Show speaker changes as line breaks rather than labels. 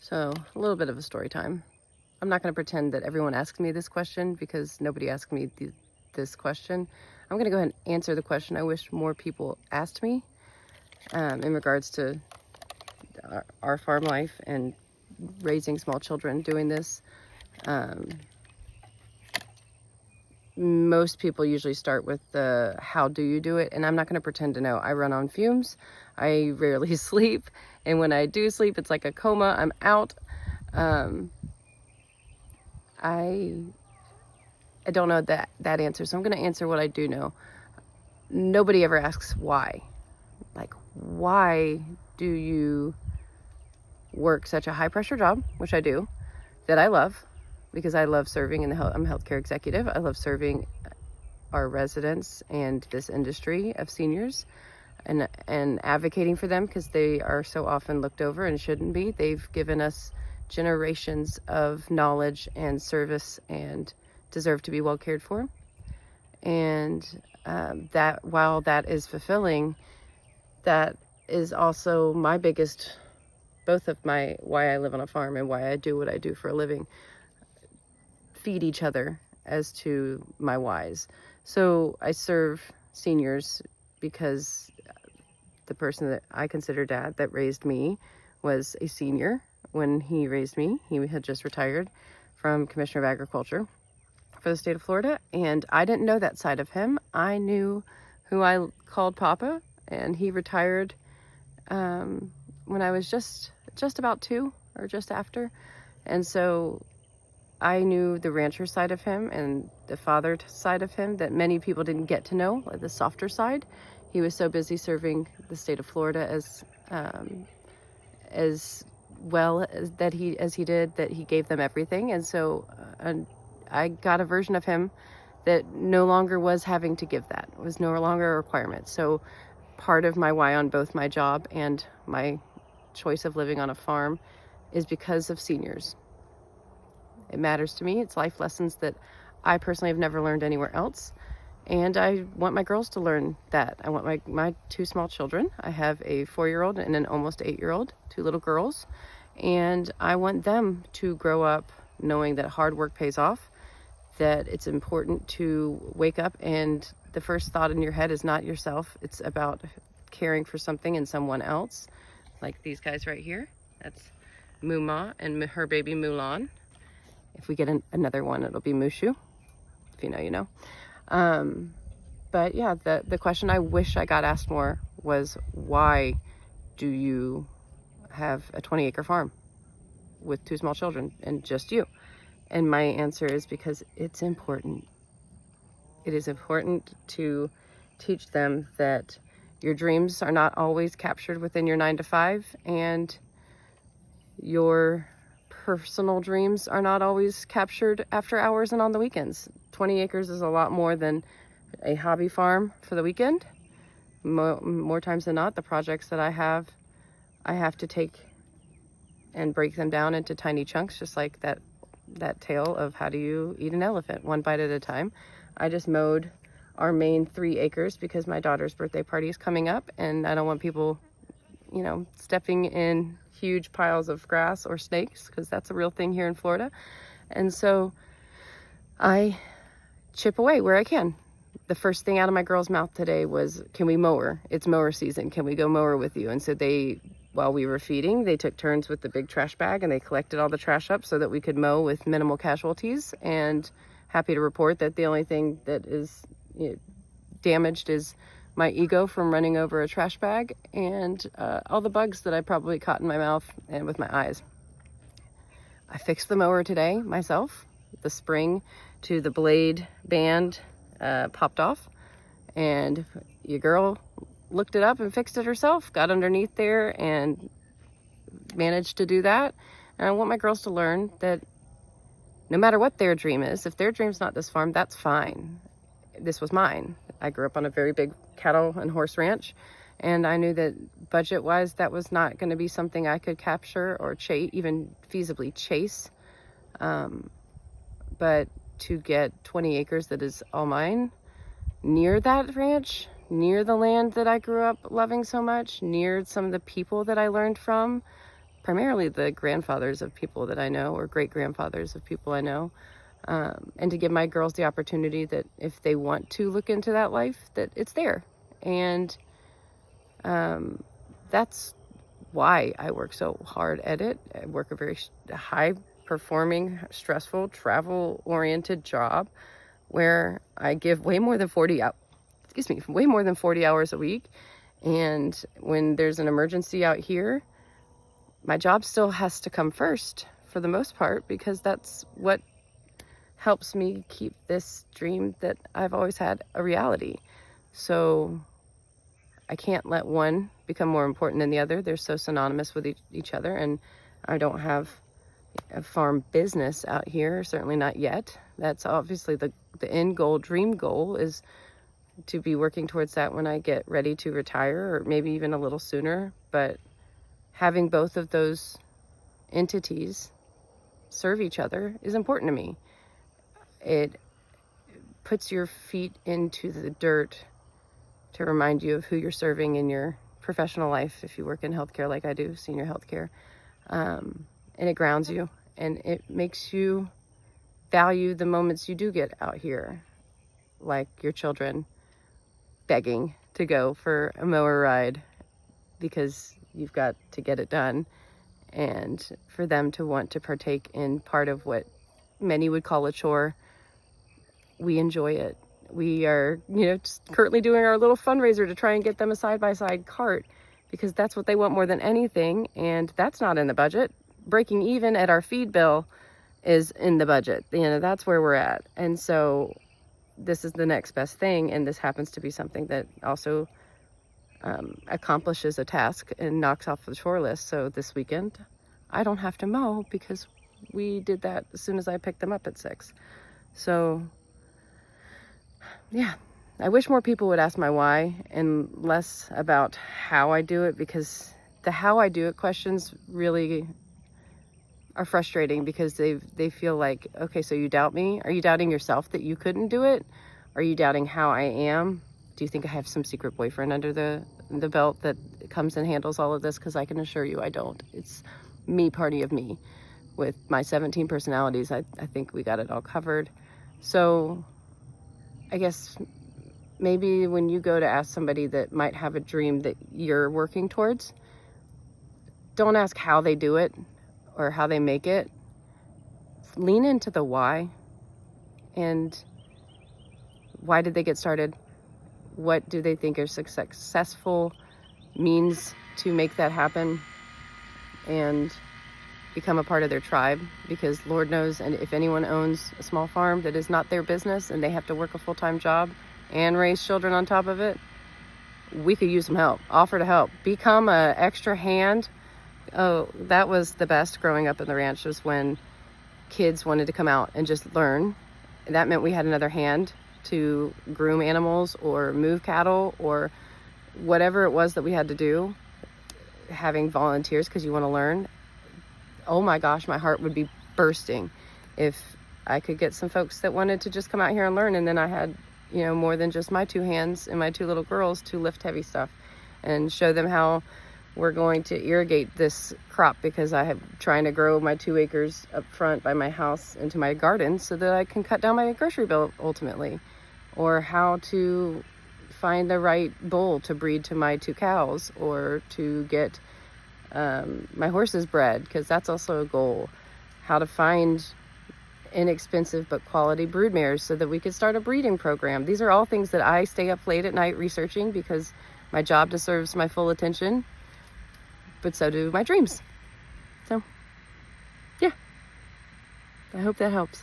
So a little bit of a story time. I'm not going to pretend that everyone asks me this question because nobody asked me this question. I'm going to go ahead and answer the question I wish more people asked me in regards to our farm life and raising small children doing this. Most people usually start with the how do you do it, and I'm not going to pretend to know. I run on fumes. I rarely sleep, and when I do sleep, it's like a coma. I'm out. I don't know that answer, so I'm going to answer what I do know. Nobody ever asks why. Like, why do you work such a high pressure job, which I do, that I love, because I love serving I'm a healthcare executive. I love serving our residents and this industry of seniors and advocating for them because they are so often looked over and shouldn't be. They've given us generations of knowledge and service and deserve to be well cared for. And that while that is fulfilling, that is also my biggest, both of my why I live on a farm and why I do what I do for a living, feed each other as to my whys. So I serve seniors because the person that I consider dad that raised me was a senior when he raised me. He had just retired from Commissioner of Agriculture for the state of Florida, and I didn't know that side of him. I knew who I called Papa, and he retired when I was just about 2 or just after. And so I knew the rancher side of him and the father side of him that many people didn't get to know, like the softer side. He was so busy serving the state of Florida as well as he did, that he gave them everything. And so I got a version of him that no longer was having to give that. It was no longer a requirement. So part of my why on both my job and my choice of living on a farm is because of seniors. It matters to me. It's life lessons that I personally have never learned anywhere else. And I want my girls to learn that. I want my 2 small children. I have a 4-year-old and an almost 8-year-old, 2 little girls. And I want them to grow up knowing that hard work pays off, that it's important to wake up and the first thought in your head is not yourself. It's about caring for something and someone else. Like these guys right here. That's Muma and her baby Mulan. If we get another one, it'll be Mushu. If you know, you know. But yeah, the question I wish I got asked more was, why do you have a 20-acre farm with 2 small children and just you? And my answer is because it's important. It is important to teach them that your dreams are not always captured within your 9-to-5, and your personal dreams are not always captured after hours and on the weekends. 20 acres is a lot more than a hobby farm for the weekend. More times than not, the projects that I have to take and break them down into tiny chunks, just like that tale of how do you eat an elephant, 1 bite at a time. I just mowed our main 3 acres because my daughter's birthday party is coming up, and I don't want people, stepping in huge piles of grass or snakes, because that's a real thing here in Florida. And so I chip away where I can. The first thing out of my girl's mouth today was, can we mower? It's mower season. Can we go mower with you? And so while we were feeding, they took turns with the big trash bag and they collected all the trash up so that we could mow with minimal casualties. And happy to report that the only thing that is damaged is my ego from running over a trash bag and all the bugs that I probably caught in my mouth and with my eyes. I fixed the mower today myself. The spring to the blade band popped off, and your girl looked it up and fixed it herself, got underneath there and managed to do that. And I want my girls to learn that no matter what their dream is, if their dream's not this farm, that's fine. This was mine. I grew up on a very big cattle and horse ranch, and I knew that budget-wise, that was not going to be something I could capture or even feasibly chase. But to get 20 acres that is all mine, near that ranch, near the land that I grew up loving so much, near some of the people that I learned from, primarily the grandfathers of people that I know, or great-grandfathers of people I know, and to give my girls the opportunity that if they want to look into that life, that it's there. And that's why I work so hard at it. I work a very high-performing, stressful, travel-oriented job where I give way more than 40 hours a week. And when there's an emergency out here, my job still has to come first for the most part, because that's what helps me keep this dream that I've always had a reality. So I can't let one become more important than the other. They're so synonymous with each other, and I don't have a farm business out here, certainly not yet. That's obviously the end goal, dream goal, is to be working towards that when I get ready to retire, or maybe even a little sooner. But having both of those entities serve each other is important to me. It puts your feet into the dirt to remind you of who you're serving in your professional life, if you work in healthcare like I do, senior healthcare. And it grounds you, and it makes you value the moments you do get out here, like your children begging to go for a mower ride because you've got to get it done, and for them to want to partake in part of what many would call a chore. We enjoy it. We are, just currently doing our little fundraiser to try and get them a side-by-side cart, because that's what they want more than anything, and that's not in the budget. Breaking even at our feed bill is in the budget. That's where we're at. And so this is the next best thing, and this happens to be something that also accomplishes a task and knocks off the chore list. So this weekend, I don't have to mow because we did that as soon as I picked them up at 6. So yeah, I wish more people would ask my why and less about how I do it, because the how I do it questions really are frustrating, because they feel like, okay, so you doubt me? Are you doubting yourself that you couldn't do it? Are you doubting how I am? Do you think I have some secret boyfriend under the belt that comes and handles all of this? Because I can assure you I don't. It's me, party of me. With my 17 personalities, I think we got it all covered. So I guess maybe when you go to ask somebody that might have a dream that you're working towards, don't ask how they do it or how they make it. Lean into the why. And why did they get started? What do they think are successful means to make that happen? And become a part of their tribe, because Lord knows, and if anyone owns a small farm that is not their business and they have to work a full-time job and raise children on top of it, we could use some help. Offer to help. Become an extra hand. Oh, that was the best growing up in the ranch, was when kids wanted to come out and just learn. That meant we had another hand to groom animals or move cattle or whatever it was that we had to do. Having volunteers because you want to learn. Oh my gosh, my heart would be bursting if I could get some folks that wanted to just come out here and learn, and then I had, more than just my 2 hands and my 2 little girls to lift heavy stuff and show them how we're going to irrigate this crop, because I am trying to grow my 2 acres up front by my house into my garden so that I can cut down my grocery bill ultimately, or how to find the right bull to breed to my 2 cows, or to get my horses bred, because that's also a goal. How to find inexpensive but quality brood mares so that we could start a breeding program. These are all things that I stay up late at night researching, because my job deserves my full attention, but so do my dreams. So yeah, I hope that helps.